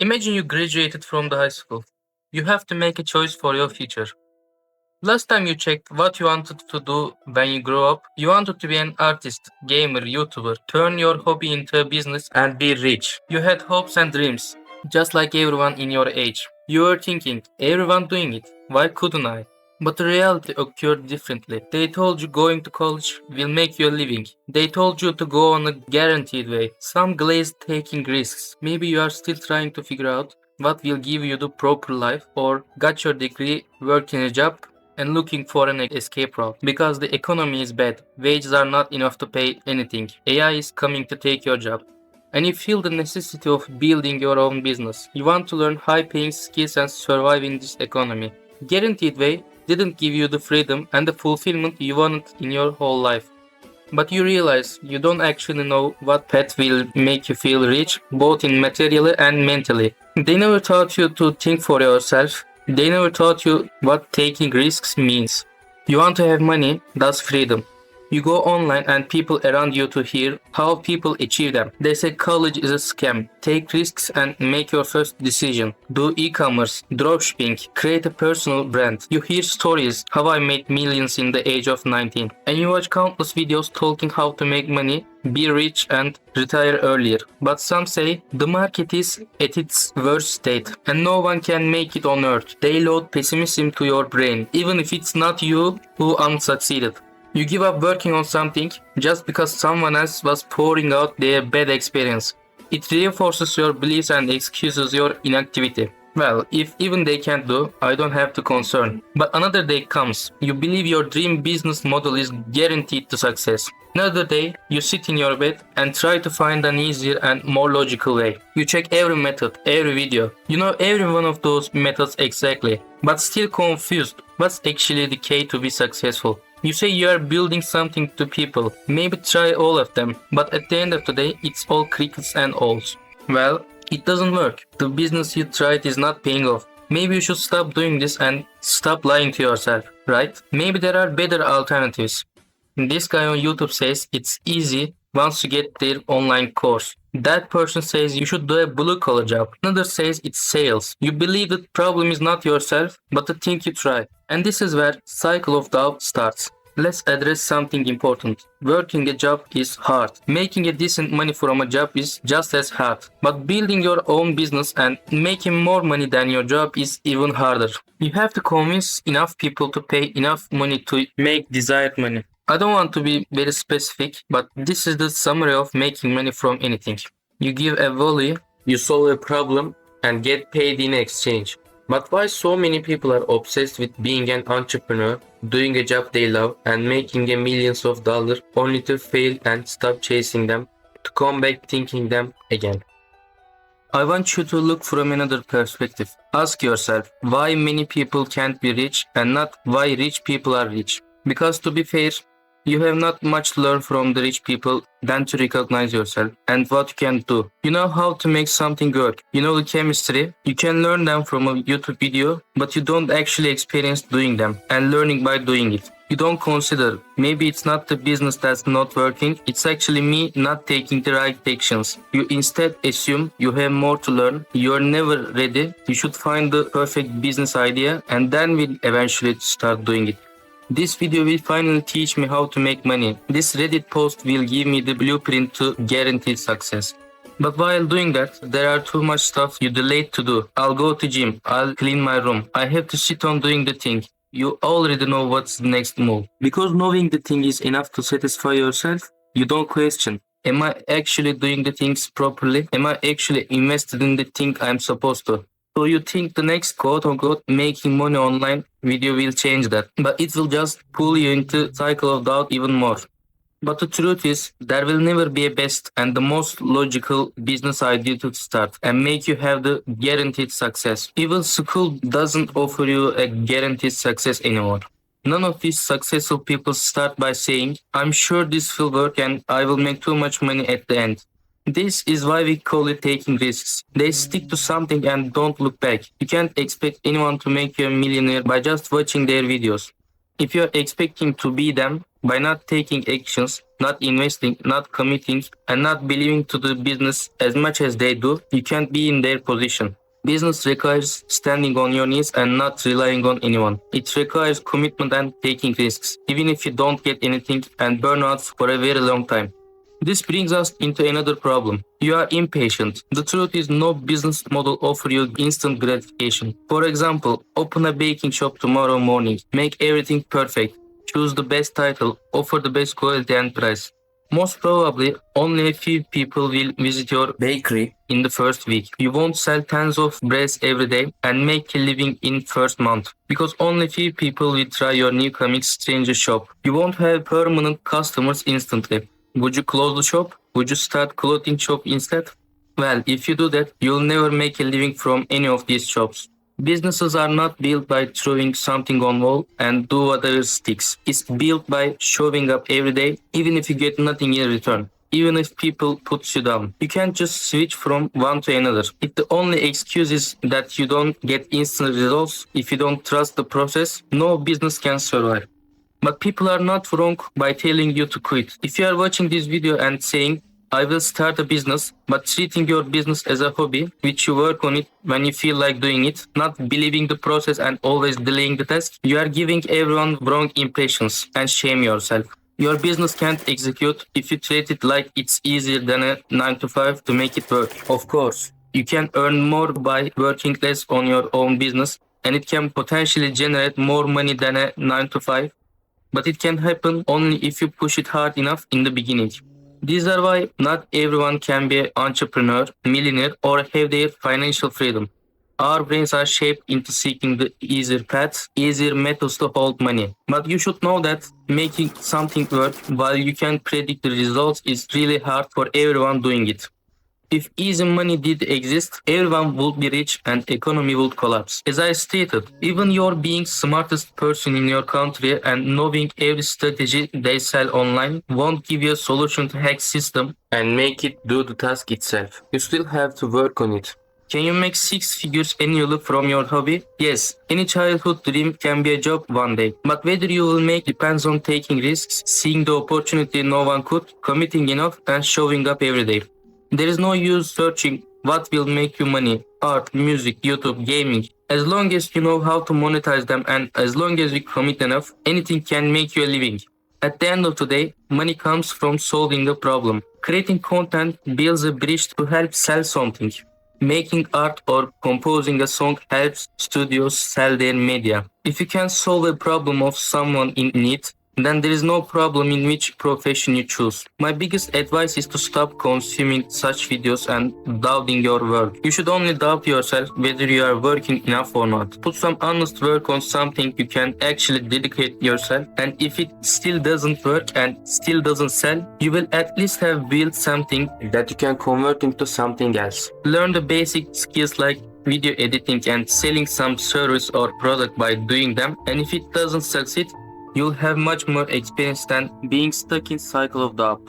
Imagine you graduated from the high school. You have to make a choice for your future. Last time you checked what you wanted to do when you grow up, you wanted to be an artist, gamer, YouTuber, turn your hobby into a business and be rich. You had hopes and dreams, just like everyone in your age. You were thinking, everyone doing it, why couldn't I? But the reality occurred differently. They told you going to college will make you a living. They told you to go on a guaranteed way. Some glazed taking risks. Maybe you are still trying to figure out what will give you the proper life, or got your degree, worked in a job, and looking for an escape route. Because the economy is bad, wages are not enough to pay anything. AI is coming to take your job. And you feel the necessity of building your own business. You want to learn high paying skills and survive in this economy. Guaranteed way didn't give you the freedom and the fulfillment you wanted in your whole life. But you realize you don't actually know what path will make you feel rich, both in materially and mentally. They never taught you to think for yourself. They never taught you what taking risks means. You want to have money, that's freedom. You go online and people around you to hear how people achieve them. They say college is a scam. Take risks and make your first decision. Do e-commerce, dropshipping, create a personal brand. You hear stories, how I made millions in the age of 19. And you watch countless videos talking how to make money, be rich and retire earlier. But some say the market is at its worst state and no one can make it on earth. They load pessimism to your brain, even if it's not you who unsucceeded. You give up working on something just because someone else was pouring out their bad experience. It reinforces your beliefs and excuses your inactivity. Well, if even they can't do, I don't have to concern. But another day comes. You believe your dream business model is guaranteed to success. Another day, you sit in your bed and try to find an easier and more logical way. You check every method, every video. You know every one of those methods exactly, but still confused. What's actually the key to be successful? You say you are building something to people. Maybe try all of them, but at the end of the day, it's all crickets and owls. Well, it doesn't work. The business you tried is not paying off. Maybe you should stop doing this and stop lying to yourself, right? Maybe there are better alternatives. This guy on YouTube says it's easy once you get their online course. That person says you should do a blue collar job. Another says it's sales. You believe the problem is not yourself, but the thing you try. And this is where cycle of doubt starts. Let's address something important. Working a job is hard. Making a decent money from a job is just as hard. But building your own business and making more money than your job is even harder. You have to convince enough people to pay enough money to make desired money. I don't want to be very specific, but this is the summary of making money from anything. You give a value, you solve a problem, and get paid in exchange. But why so many people are obsessed with being an entrepreneur, doing a job they love, and making a millions of dollars only to fail and stop chasing them, to come back thinking them again? I want you to look from another perspective. Ask yourself why many people can't be rich and not why rich people are rich. Because to be fair, you have not much to learn from the rich people than to recognize yourself and what you can do. You know how to make something work. You know the chemistry. You can learn them from a YouTube video, but you don't actually experience doing them and learning by doing it. You don't consider, maybe it's not the business that's not working, it's actually me not taking the right actions. You instead assume you have more to learn, you're never ready, you should find the perfect business idea and then we'll eventually start doing it. This video will finally teach me how to make money. This Reddit post will give me the blueprint to guaranteed success. But while doing that, there are too much stuff you delayed to do. I'll go to gym. I'll clean my room. I have to sit on doing the thing. You already know what's the next move. Because knowing the thing is enough to satisfy yourself, you don't question. Am I actually doing the things properly? Am I actually invested in the thing I'm supposed to? So you think the next quote-unquote making money online video will change that, but it will just pull you into cycle of doubt even more. But the truth is, there will never be a best and the most logical business idea to start and make you have the guaranteed success. Even school doesn't offer you a guaranteed success anymore. None of these successful people start by saying, I'm sure this will work and I will make too much money at the end. This is why we call it taking risks. They stick to something and don't look back. You can't expect anyone to make you a millionaire by just watching their videos. If you're expecting to be them, By not taking actions, not investing, not committing, and not believing to the business as much as they do, you can't be in their position. Business requires standing on your knees and not relying on anyone. It requires commitment and taking risks, even if you don't get anything and burn out for a very long time. This brings us into another problem. You are impatient. The truth is no business model offers you instant gratification. For example, open a baking shop tomorrow morning, make everything perfect, choose the best title, offer the best quality and price. Most probably, only a few people will visit your bakery in the first week. You won't sell tons of breads every day and make a living in first month because only few people will try your new comic stranger shop. You won't have permanent customers instantly. Would you close the shop? Would you start clothing shop instead? Well, if you do that, you'll never make a living from any of these shops. Businesses are not built by throwing something on wall and do whatever sticks. It's built by showing up every day, even if you get nothing in return. Even if people put you down. You can't just switch from one to another. If the only excuse is that you don't get instant results, if you don't trust the process, no business can survive. But people are not wrong by telling you to quit. If you are watching this video and saying, I will start a business, but treating your business as a hobby, which you work on it when you feel like doing it, not believing the process and always delaying the task, you are giving everyone wrong impressions and shame yourself. Your business can't execute if you treat it like it's easier than a 9 to 5 to make it work. Of course, you can earn more by working less on your own business, and it can potentially generate more money than a 9 to 5. But it can happen only if you push it hard enough in the beginning. These are why not everyone can be an entrepreneur, millionaire, or have their financial freedom. Our brains are shaped into seeking the easier paths, easier methods to hold money. But you should know that making something work while you can predict the results is really hard for everyone doing it. If easy money did exist, everyone would be rich and economy would collapse. As I stated, even your being smartest person in your country and knowing every strategy they sell online won't give you a solution to hack system and make it do the task itself. You still have to work on it. Can you make 6 figures annually from your hobby? Yes, any childhood dream can be a job one day. But whether you will make depends on taking risks, seeing the opportunity no one could, committing enough and showing up every day. There is no use searching what will make you money, art, music, YouTube, gaming. As long as you know how to monetize them and as long as you commit enough, anything can make you a living. At the end of the day, money comes from solving a problem. Creating content builds a bridge to help sell something. Making art or composing a song helps studios sell their media. If you can solve a problem of someone in need, then there is no problem in which profession you choose. My biggest advice is to stop consuming such videos and doubting your work. You should only doubt yourself whether you are working enough or not. Put some honest work on something you can actually dedicate yourself, and if it still doesn't work and still doesn't sell, you will at least have built something that you can convert into something else. Learn the basic skills like video editing and selling some service or product by doing them, and if it doesn't succeed, you'll have much more experience than being stuck in cycle of doubt.